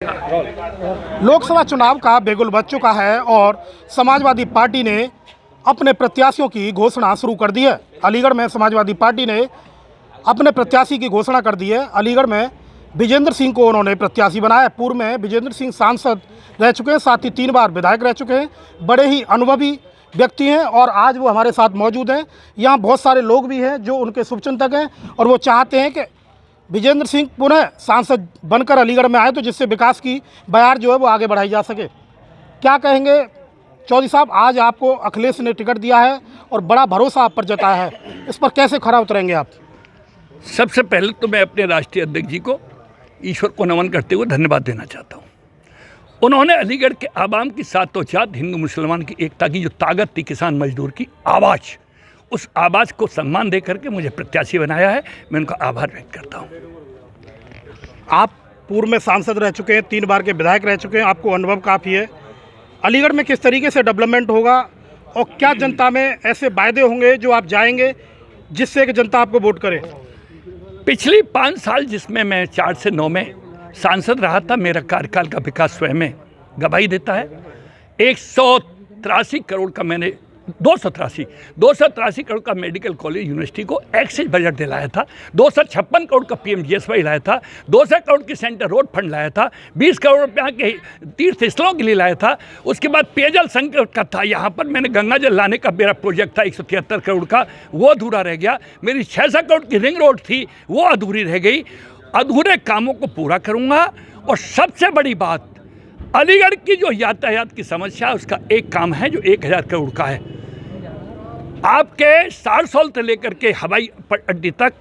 लोकसभा चुनाव का बिगुल बज चुका है और समाजवादी पार्टी ने अपने प्रत्याशियों की घोषणा शुरू कर दी है। अलीगढ़ में समाजवादी पार्टी ने अपने प्रत्याशी की घोषणा कर दी है। अलीगढ़ में विजेंद्र सिंह को उन्होंने प्रत्याशी बनाया। पूर्व में विजेंद्र सिंह सांसद रह चुके हैं, साथ ही 3 बार विधायक रह चुके हैं। बड़े ही अनुभवी व्यक्ति हैं और आज वो हमारे साथ मौजूद हैं। यहाँ बहुत सारे लोग भी हैं जो उनके शुभचिंतक हैं और वो चाहते हैं कि विजेंद्र सिंह पुनः सांसद बनकर अलीगढ़ में आए, तो जिससे विकास की बयार जो है वो आगे बढ़ाई जा सके। क्या कहेंगे चौधरी साहब, आज आपको अखिलेश ने टिकट दिया है और बड़ा भरोसा आप पर जताया है, इस पर कैसे खरा उतरेंगे आप? सबसे पहले तो मैं अपने राष्ट्रीय अध्यक्ष जी को ईश्वर को नमन करते हुए धन्यवाद देना चाहता हूँ। उन्होंने अलीगढ़ के आवाम की सातों-जात हिंदू मुसलमान की एकता की जो ताकत थी, किसान मजदूर की आवाज़, उस आवाज़ को सम्मान दे करके मुझे प्रत्याशी बनाया है। मैं उनका आभार व्यक्त करता हूँ। आप पूर्व में सांसद रह चुके हैं, 3 बार के विधायक रह चुके हैं, आपको अनुभव काफ़ी है। अलीगढ़ में किस तरीके से डेवलपमेंट होगा और क्या जनता में ऐसे वायदे होंगे जो आप जाएंगे जिससे कि जनता आपको वोट करे? पिछली 5 साल जिसमें मैं 4 से 9 में सांसद रहा था, मेरा कार्यकाल का विकास स्वयं में गवाही देता है। 183 करोड़ का मैंने 283 करोड़ का मेडिकल कॉलेज यूनिवर्सिटी को एक्सिस बजट दिलाया था। 256 करोड़ का पीएमजीएसवाई लाया था। 200 करोड़ की सेंटर रोड फंड लाया था। 20 करोड़ रुपया के तीर्थ स्थलों के लिए लाया था। उसके बाद पेयजल संकट का था, यहाँ पर मैंने गंगा जल लाने का मेरा प्रोजेक्ट था 173 करोड़ का, वो अधूरा रह गया। मेरी 600 करोड़ की रिंग रोड थी, वो अधूरी रह गई। अधूरे कामों को पूरा करूँगा। और सबसे बड़ी बात, अलीगढ़ की जो यातायात की समस्या है, उसका एक काम है जो 1000 करोड़ का है। आपके सारसौल से लेकर के हवाई अड्डे तक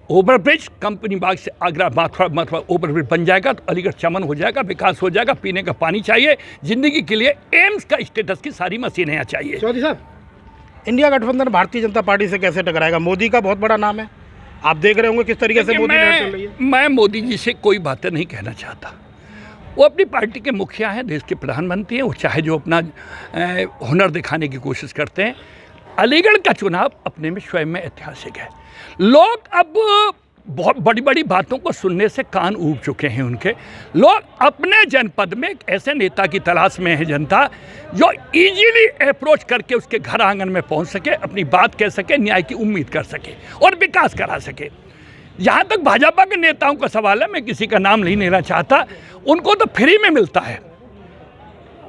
ओवरब्रिज, कंपनी बाग से आगरा माथुरा ओवरब्रिज बन जाएगा तो अलीगढ़ चमन हो जाएगा, विकास हो जाएगा। पीने का पानी चाहिए, जिंदगी के लिए एम्स का स्टेटस की सारी मशीनें यहाँ चाहिए। चौधरी साहब, इंडिया गठबंधन भारतीय जनता पार्टी से कैसे टकराएगा? मोदी का बहुत बड़ा नाम है, आप देख रहे होंगे किस तरीके से मोदी लड़ चल रही है। मैं मोदी जी से कोई बातें नहीं कहना चाहता। वो अपनी पार्टी के मुखिया हैं, देश के प्रधानमंत्री हैं, वो चाहे जो अपना हुनर दिखाने की कोशिश करते हैं। अलीगढ़ का चुनाव अपने में स्वयं में ऐतिहासिक है। लोग अब बहुत बड़ी बड़ी बातों को सुनने से कान ऊब चुके हैं उनके। लोग अपने जनपद में एक ऐसे नेता की तलाश में है जनता, जो इजीली अप्रोच करके उसके घर आंगन में पहुंच सके, अपनी बात कह सके, न्याय की उम्मीद कर सके और विकास करा सके। जहाँ तक भाजपा के नेताओं का सवाल है, मैं किसी का नाम नहीं लेना चाहता, उनको तो फ्री में मिलता है।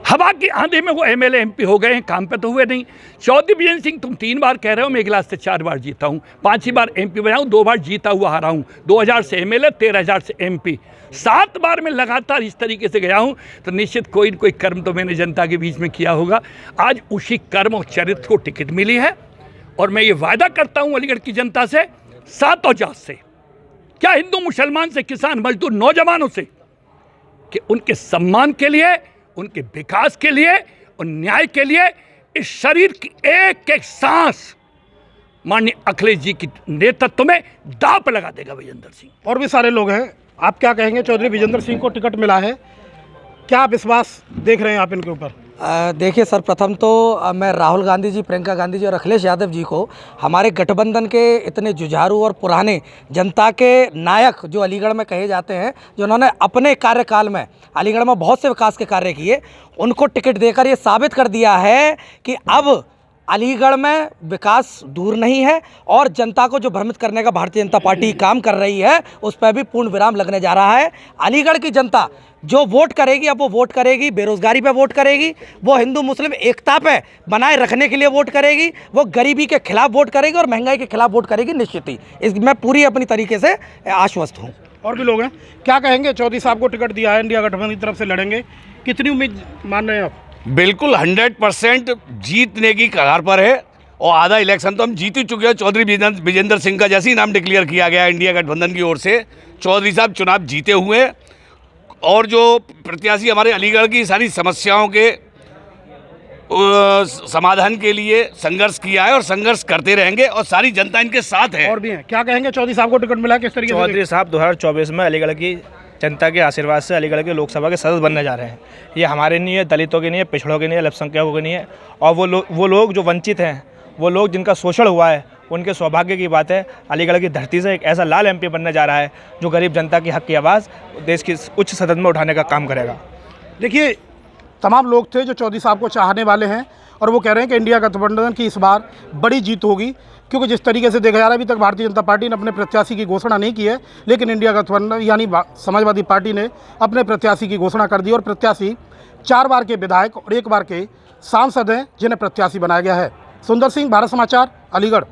हवा की आंधी में वो एमएलए एमपी हो गए हैं, काम पे तो हुए नहीं। चौधरी विजेंद्र सिंह, तुम 3 बार कह रहे हो, मैं गिलास से 4 बार जीता हूँ, 5ही बार एमपी बना हूँ, 2 बार जीता हुआ हारा हूँ। 2000 से एमएलए, 13000 से एमपी, 7 बार में लगातार इस तरीके से गया हूँ। तो निश्चित कोई न कोई कर्म तो मैंने जनता के बीच में किया होगा। आज उसी कर्म और चरित्र को टिकट मिली है और मैं ये वायदा करता हूँ अलीगढ़ की जनता से, सातों जात से, क्या हिंदू मुसलमान से, किसान मजदूर नौजवानों से, कि उनके सम्मान के लिए, उनके विकास के लिए और न्याय के लिए इस शरीर की एक एक सांस माननीय अखिलेश जी की नेतृत्व में दांव पर लगा देगा विजेंद्र सिंह। और भी सारे लोग हैं, आप क्या कहेंगे? चौधरी विजेंद्र सिंह को टिकट मिला है, क्या विश्वास देख रहे हैं आप इनके ऊपर? देखिए सर, प्रथम तो मैं राहुल गांधी जी, प्रियंका गांधी जी और अखिलेश यादव जी को, हमारे गठबंधन के इतने जुझारू और पुराने जनता के नायक जो अलीगढ़ में कहे जाते हैं, जिन्होंने अपने कार्यकाल में अलीगढ़ में बहुत से विकास के कार्य किए, उनको टिकट देकर ये साबित कर दिया है कि अब अलीगढ़ में विकास दूर नहीं है और जनता को जो भ्रमित करने का भारतीय जनता पार्टी काम कर रही है, उस पर भी पूर्ण विराम लगने जा रहा है। अलीगढ़ की जनता जो वोट करेगी, अब वो वोट करेगी बेरोजगारी पे वोट करेगी, वो हिंदू मुस्लिम एकता पे बनाए रखने के लिए वोट करेगी, वो गरीबी के खिलाफ वोट करेगी और महंगाई के खिलाफ वोट करेगी निश्चित ही। मैं पूरी अपनी तरीके से आश्वस्त हूँ। और भी लोग हैं, क्या कहेंगे? चौधरी साहब को टिकट दिया है, इंडिया गठबंधन की तरफ से लड़ेंगे, कितनी उम्मीद मान रहे हैं आप? बिल्कुल 100% जीतने की कगार पर है और आधा इलेक्शन तो हम जीत ही चुके हैं। चौधरी विजेंद्र सिंह का जैसे ही नाम डिक्लेयर किया गया इंडिया गठबंधन की ओर से, चौधरी साहब चुनाव जीते हुए हैं और जो प्रत्याशी हमारे अलीगढ़ की सारी समस्याओं के समाधान के लिए संघर्ष किया है और संघर्ष करते रहेंगे और सारी जनता इनके साथ है। और भी हैं, क्या कहेंगे? चौधरी साहब को टिकट मिला, किस तरीके से? चौधरी साहब 2024 में अलीगढ़ की जनता के आशीर्वाद से अलीगढ़ के लोकसभा के सदस्य बनने जा रहे हैं। ये हमारे नहीं है, दलितों के नहीं है, पिछड़ों के नहीं है, अल्पसंख्यकों के नहीं है। और वो लोग जो वंचित हैं, वो लोग जिनका शोषण हुआ है, उनके सौभाग्य की बात है। अलीगढ़ की धरती से एक ऐसा लाल MP बनने जा रहा है जो गरीब जनता की हक की आवाज़ देश की उच्च सदन में उठाने का काम करेगा। देखिए, तमाम लोग थे जो चौधरी साहब को चाहने वाले हैं और वो कह रहे हैं कि इंडिया गठबंधन की इस बार बड़ी जीत होगी, क्योंकि जिस तरीके से देखा जा रहा है अभी तक भारतीय जनता पार्टी ने अपने प्रत्याशी की घोषणा नहीं की है, लेकिन इंडिया गठबंधन यानी समाजवादी पार्टी ने अपने प्रत्याशी की घोषणा कर दी और प्रत्याशी 4 बार के विधायक और 1 बार के सांसद हैं जिन्हें प्रत्याशी बनाया गया है। सुंदर सिंह, भारत समाचार, अलीगढ़।